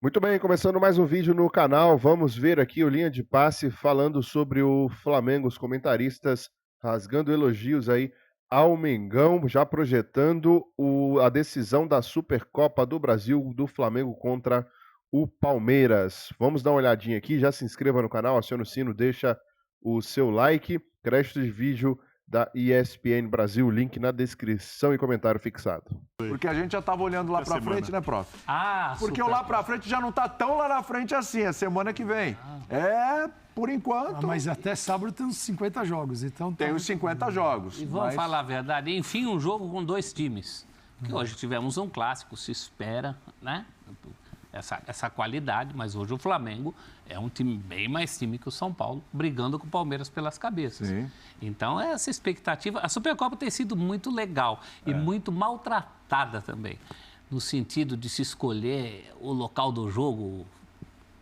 Muito bem, começando mais um vídeo no canal, vamos ver aqui o Linha de Passe falando sobre o Flamengo, os comentaristas rasgando elogios aí ao Mengão, já projetando a decisão da Supercopa do Brasil do Flamengo contra o Palmeiras. Vamos dar uma olhadinha aqui, já se inscreva no canal, acione o sino, deixa o seu like, crédito de vídeo da ESPN Brasil, link na descrição e comentário fixado. Porque a gente já estava olhando lá pra frente, né, prof? Porque o lá pra frente já não tá tão lá na frente assim, é semana que vem. Por enquanto. Mas até sábado tem uns 50 jogos, então... Tem uns 50 jogos. E vamos falar a verdade, enfim, um jogo com dois times. Que hoje tivemos um clássico, se espera, né? Essa qualidade, mas hoje o Flamengo é um time bem mais time que o São Paulo, brigando com o Palmeiras pelas cabeças. Sim. Então, essa expectativa... A Supercopa tem sido muito legal e muito maltratada também, no sentido de se escolher o local do jogo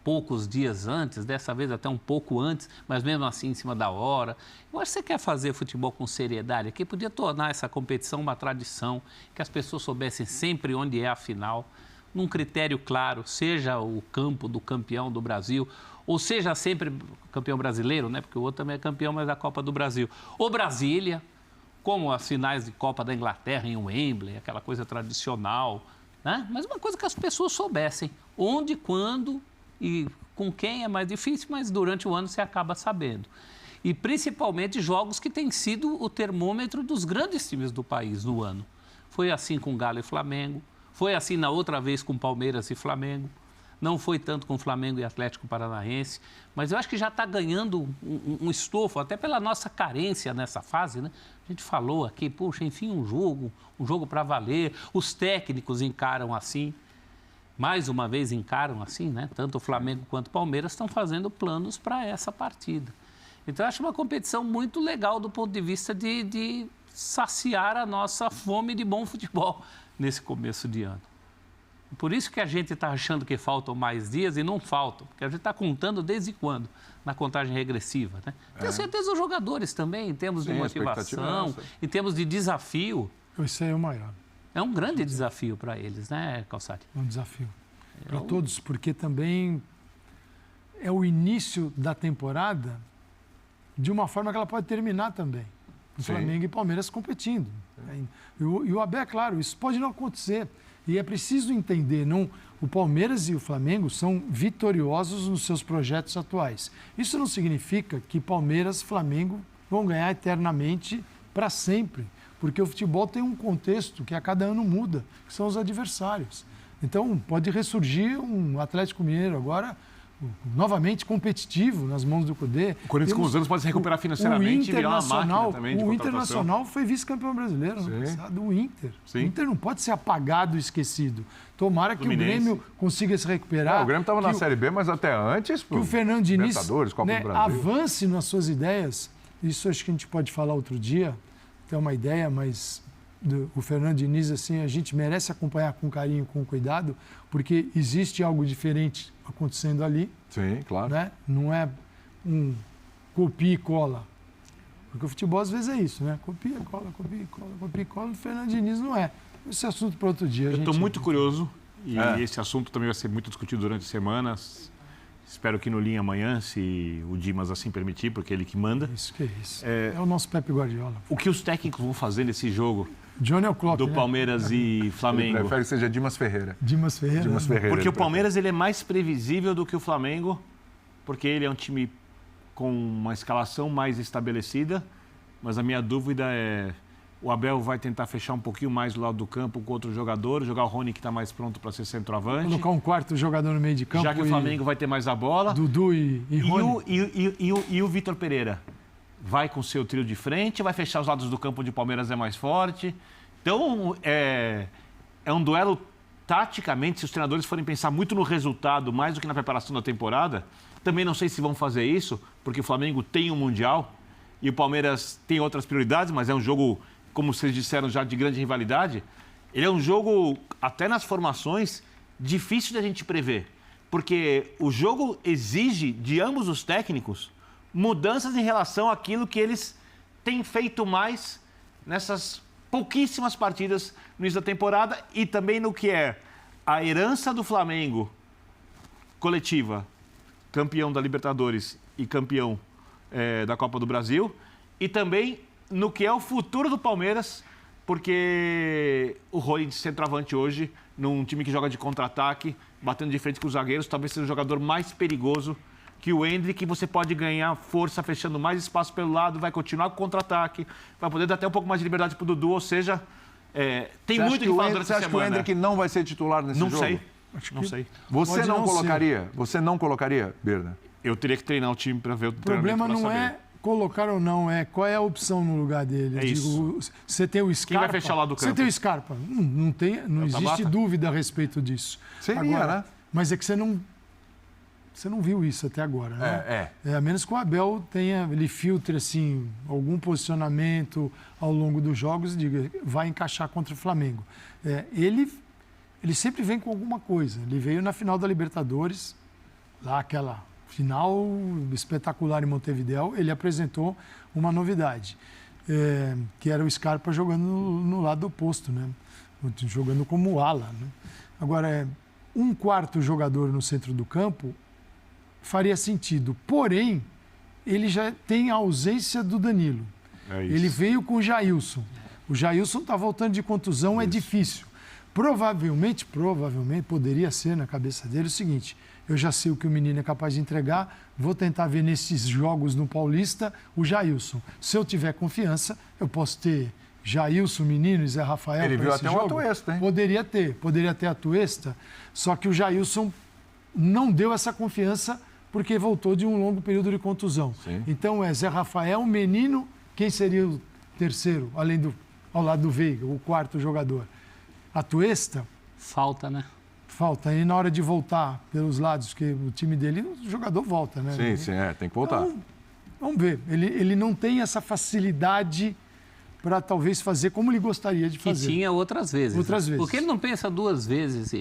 poucos dias antes, dessa vez até um pouco antes, mas mesmo assim em cima da hora. Eu acho que você quer fazer futebol com seriedade aqui, podia tornar essa competição uma tradição, que as pessoas soubessem sempre onde é a final, num critério claro, seja o campo do campeão do Brasil, ou seja sempre campeão brasileiro, né? Porque o outro também é campeão, mas da Copa do Brasil. Ou Brasília, como as finais de Copa da Inglaterra em Wembley, aquela coisa tradicional, né? Mas uma coisa que as pessoas soubessem, onde, quando e com quem é mais difícil, mas durante o ano você acaba sabendo. E principalmente jogos que têm sido o termômetro dos grandes times do país no ano. Foi assim com Galo e Flamengo, foi assim na outra vez com Palmeiras e Flamengo, não foi tanto com Flamengo e Atlético Paranaense, mas eu acho que já está ganhando um estofo, até pela nossa carência nessa fase, né? A gente falou aqui, puxa, enfim, um jogo para valer, os técnicos encaram assim, mais uma vez encaram assim, né? Tanto o Flamengo quanto o Palmeiras estão fazendo planos para essa partida. Então, eu acho uma competição muito legal do ponto de vista de saciar a nossa fome de bom futebol nesse começo de ano. Por isso que a gente está achando que faltam mais dias e não faltam, porque a gente está contando desde quando? Na contagem regressiva, né? Tenho certeza os jogadores também, em termos de motivação, em termos de desafio. Isso aí é o maior. É um grande desafio para eles, né, Calçati? É um desafio para todos, porque também é o início da temporada de uma forma que ela pode terminar também. O Flamengo e Palmeiras competindo. E o Abel, é claro, isso pode não acontecer. E é preciso entender, o Palmeiras e o Flamengo são vitoriosos nos seus projetos atuais. Isso não significa que Palmeiras e Flamengo vão ganhar eternamente para sempre. Porque o futebol tem um contexto que a cada ano muda, que são os adversários. Então, pode ressurgir um Atlético Mineiro agora novamente competitivo nas mãos do Cudê. O Corinthians com os anos pode se recuperar financeiramente e virar uma máquina também de O contratação. Internacional foi vice-campeão brasileiro no passado, o Inter. Sim. O Inter não pode ser apagado e esquecido. Tomara que o Grêmio consiga se recuperar. O Grêmio estava na Série B, mas até antes, que o Fernando Diniz Copa do Brasil. avance nas suas ideias. Isso acho que a gente pode falar outro dia, ter uma ideia, mas o Fernando Diniz, assim, a gente merece acompanhar com carinho, com cuidado, porque existe algo diferente acontecendo ali. Sim, claro. Né? Não é um copia e cola. Porque o futebol às vezes é isso, né? Copia, cola, copia e cola, copia e cola. O Fernando Diniz não é. Esse assunto para outro dia. Eu estou muito curioso e esse assunto também vai ser muito discutido durante semanas. Espero que no Linha amanhã, se o Dimas assim permitir, porque é ele que manda. Isso que é isso. É o nosso Pepe Guardiola. O que os técnicos vão fazer nesse jogo Johnny Klopp, do Palmeiras e Flamengo? Ele prefere que seja Dimas Ferreira. Dimas Ferreira. Dimas Ferreira. Porque o Palmeiras ele é mais previsível do que o Flamengo, porque ele é um time com uma escalação mais estabelecida, mas a minha dúvida é... O Abel vai tentar fechar um pouquinho mais do lado do campo com outro jogador, jogar o Rony, que está mais pronto para ser centroavante. Colocar um quarto jogador no meio de campo. Já que o Flamengo vai ter mais a bola. Dudu e Rony. E o Vitor Pereira? Vai com o seu trio de frente, vai fechar os lados do campo onde o Palmeiras é mais forte. Então, é um duelo, taticamente, se os treinadores forem pensar muito no resultado, mais do que na preparação da temporada. Também não sei se vão fazer isso, porque o Flamengo tem um Mundial e o Palmeiras tem outras prioridades, mas é um jogo, como vocês disseram já, de grande rivalidade. Ele é um jogo, até nas formações, difícil de a gente prever. Porque o jogo exige de ambos os técnicos mudanças em relação àquilo que eles têm feito mais nessas pouquíssimas partidas no início da temporada e também no que é a herança do Flamengo coletiva, campeão da Libertadores e campeão da Copa do Brasil, e também no que é o futuro do Palmeiras, porque o Rony, centroavante hoje, num time que joga de contra-ataque, batendo de frente com os zagueiros, talvez seja o jogador mais perigoso que o Endrick, você pode ganhar força fechando mais espaço pelo lado, vai continuar com o contra-ataque, vai poder dar até um pouco mais de liberdade para o Dudu, ou seja, tem muito que falar durante a semana. Você acha que o Endrick não vai ser titular nesse jogo? Não sei. Você não colocaria? Você não colocaria, Birner? Eu teria que treinar o time para ver o treinamento. O problema não é colocar ou não, qual é a opção no lugar dele. Isso. Você tem o Scarpa. Quem vai fechar lá do campo? Você tem o Scarpa. Não existe dúvida a respeito disso. Seria, agora, né? Mas é que você não viu isso até agora, né? A menos que o Abel ele filtre assim, algum posicionamento ao longo dos jogos e diga, vai encaixar contra o Flamengo. Ele sempre vem com alguma coisa. Ele veio na final da Libertadores, lá aquela final espetacular em Montevidéu, ele apresentou uma novidade, que era o Scarpa jogando no lado oposto, né? Jogando como ala, né? Agora, um quarto jogador no centro do campo faria sentido, porém, ele já tem a ausência do Danilo. Ele veio com o Jailson. O Jailson está voltando de contusão, é difícil. Provavelmente poderia ser na cabeça dele o seguinte: eu já sei o que o menino é capaz de entregar, vou tentar ver nesses jogos no Paulista o Jailson. Se eu tiver confiança, eu posso ter Jailson, menino e Zé Rafael. Ele viu até um Atuesta, hein? Poderia ter Atuesta, só que o Jailson não deu essa confiança porque voltou de um longo período de contusão. Sim. Então é Zé Rafael, menino, quem seria o terceiro, ao lado do Veiga, o quarto jogador? Atuesta? Falta, né? Falta. E na hora de voltar pelos lados, que o time dele, o jogador volta, né? Sim, tem que voltar. Então, vamos ver. Ele não tem essa facilidade para talvez fazer como ele gostaria de fazer. Que tinha outras vezes. Outras vezes. Porque ele não pensa duas vezes,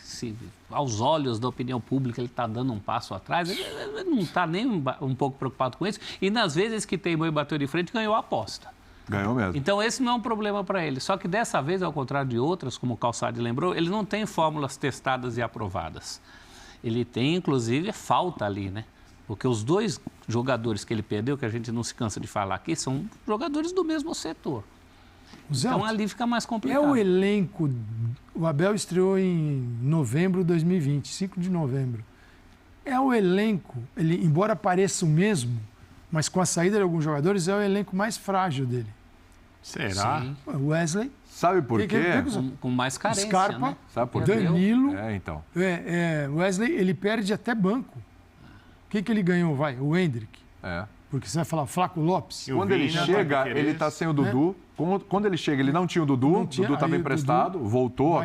se aos olhos da opinião pública ele está dando um passo atrás, ele não está nem um pouco preocupado com isso. E nas vezes que teimou e bateu de frente, ganhou a aposta. Ganhou mesmo. Então, esse não é um problema para ele. Só que dessa vez, ao contrário de outras, como o Calçade lembrou, ele não tem fórmulas testadas e aprovadas. Ele tem, inclusive, falta ali, né? Porque os dois jogadores que ele perdeu, que a gente não se cansa de falar aqui, são jogadores do mesmo setor. Então, ali fica mais complicado. É o elenco... O Abel estreou em novembro de 2020, 5 de novembro. É o elenco, ele, embora pareça o mesmo, mas com a saída de alguns jogadores, é o elenco mais frágil dele. Será? Sim. Wesley. Sabe por quê? Com mais carência, Scarpa, né? Sabe por quê? Danilo. Então. Wesley, ele perde até banco. O que ele ganhou, o Endrick. Porque você vai falar Flaco Lopes. Quando ele chega, ele está sem o Dudu. Quando ele chega, ele não tinha o Dudu. O Dudu estava emprestado, voltou,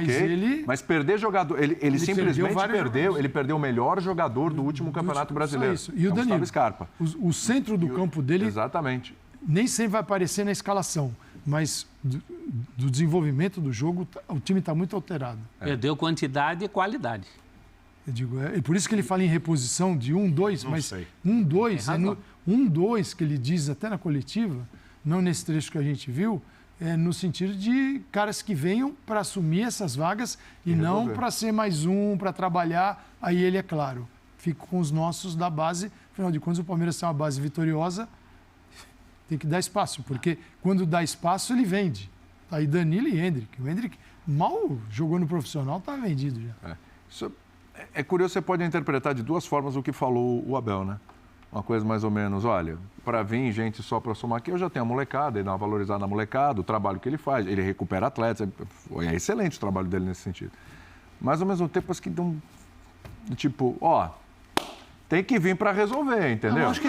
mas perder jogador... Ele simplesmente perdeu. Ele perdeu o melhor jogador do último Campeonato Brasileiro. Isso. E o Danilo. Scarpa. O centro do campo dele... Exatamente. Nem sempre vai aparecer na escalação, mas do desenvolvimento do jogo, o time está muito alterado. Perdeu quantidade e qualidade. Eu digo, por isso que ele fala em reposição de 1-2, mas 1-2 que ele diz até na coletiva, não nesse trecho que a gente viu, no sentido de caras que venham para assumir essas vagas e não para ser mais um, para trabalhar. Aí ele, é claro, fica com os nossos da base. Afinal de contas, o Palmeiras tem uma base vitoriosa, tem que dar espaço, porque quando dá espaço, ele vende. Aí Danilo e Endrick. O Endrick mal jogou no profissional, está vendido já. Isso é curioso, você pode interpretar de duas formas o que falou o Abel, né? Uma coisa mais ou menos, olha, para vir gente só para somar aqui, eu já tenho a molecada, ele dá uma valorizada na molecada, o trabalho que ele faz, ele recupera atletas, é excelente o trabalho dele nesse sentido. Mas, ao mesmo tempo, as que dão, tipo, tem que vir para resolver, entendeu? Não, acho que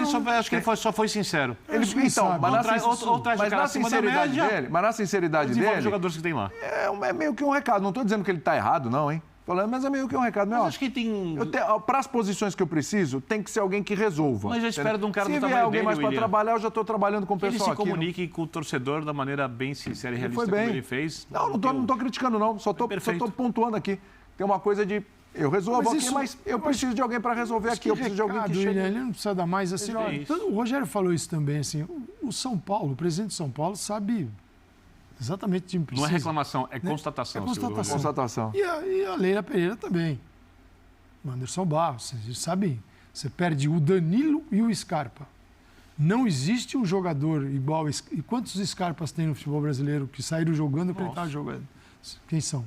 ele só foi sincero. Mas na sinceridade dele, os jogadores que tem lá. É meio que um recado. Não estou dizendo que ele está errado, não, hein? Mas é meio que um recado. Mas acho que tem... Para as posições que eu preciso, tem que ser alguém que resolva. Mas eu espero de um cara do tamanho dele, Se vier alguém mais para trabalhar, eu já estou trabalhando com o pessoal aqui. Ele se comunique com o torcedor da maneira bem sincera e realista como ele fez. Não estou criticando, não. Só estou pontuando aqui. Tem uma coisa de... Eu resolvo aqui, mas eu preciso de alguém para resolver aqui. Eu preciso de alguém que chegue. Ele não precisa dar mais assim. O Rogério falou isso também, assim. O São Paulo, o presidente de São Paulo, sabe exatamente o time precisa. Não é reclamação, é constatação. É constatação. E a Leila Pereira também. Anderson Barros, vocês sabem, você perde o Danilo e o Scarpa. Não existe um jogador igual... E quantos Scarpas tem no futebol brasileiro que saíram jogando porque ele estava jogando? Quem são?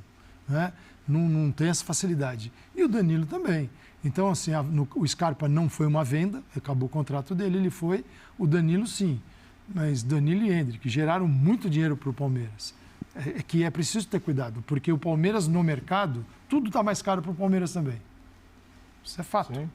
Né? Não tem essa facilidade. E o Danilo também. Então, assim, o Scarpa não foi uma venda, acabou o contrato dele, ele foi. O Danilo, sim. Mas Danilo e Endrick geraram muito dinheiro para o Palmeiras. É que é preciso ter cuidado, porque o Palmeiras no mercado, tudo está mais caro para o Palmeiras também. Isso é fato. Sim.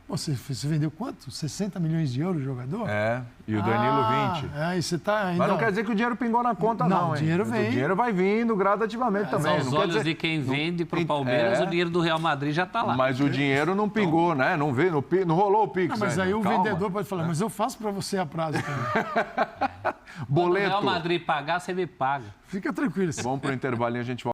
Você vendeu quanto? 60 milhões de euros o jogador? É, e o Danilo 20. E você tá ainda... Mas não quer dizer que o dinheiro pingou na conta, não, o dinheiro hein? vem. O dinheiro vai vindo gradativamente também. Aos olhos de quem vende para o Palmeiras, o dinheiro do Real Madrid já está lá. Mas o dinheiro não pingou, né? Não veio, não rolou o Pix. Mas ainda. aí o Calma. vendedor pode falar, mas eu faço para você a prazo também. Quando o Real Madrid pagar, você me paga. Fica tranquilo. Vamos para o intervalinho, a gente volta.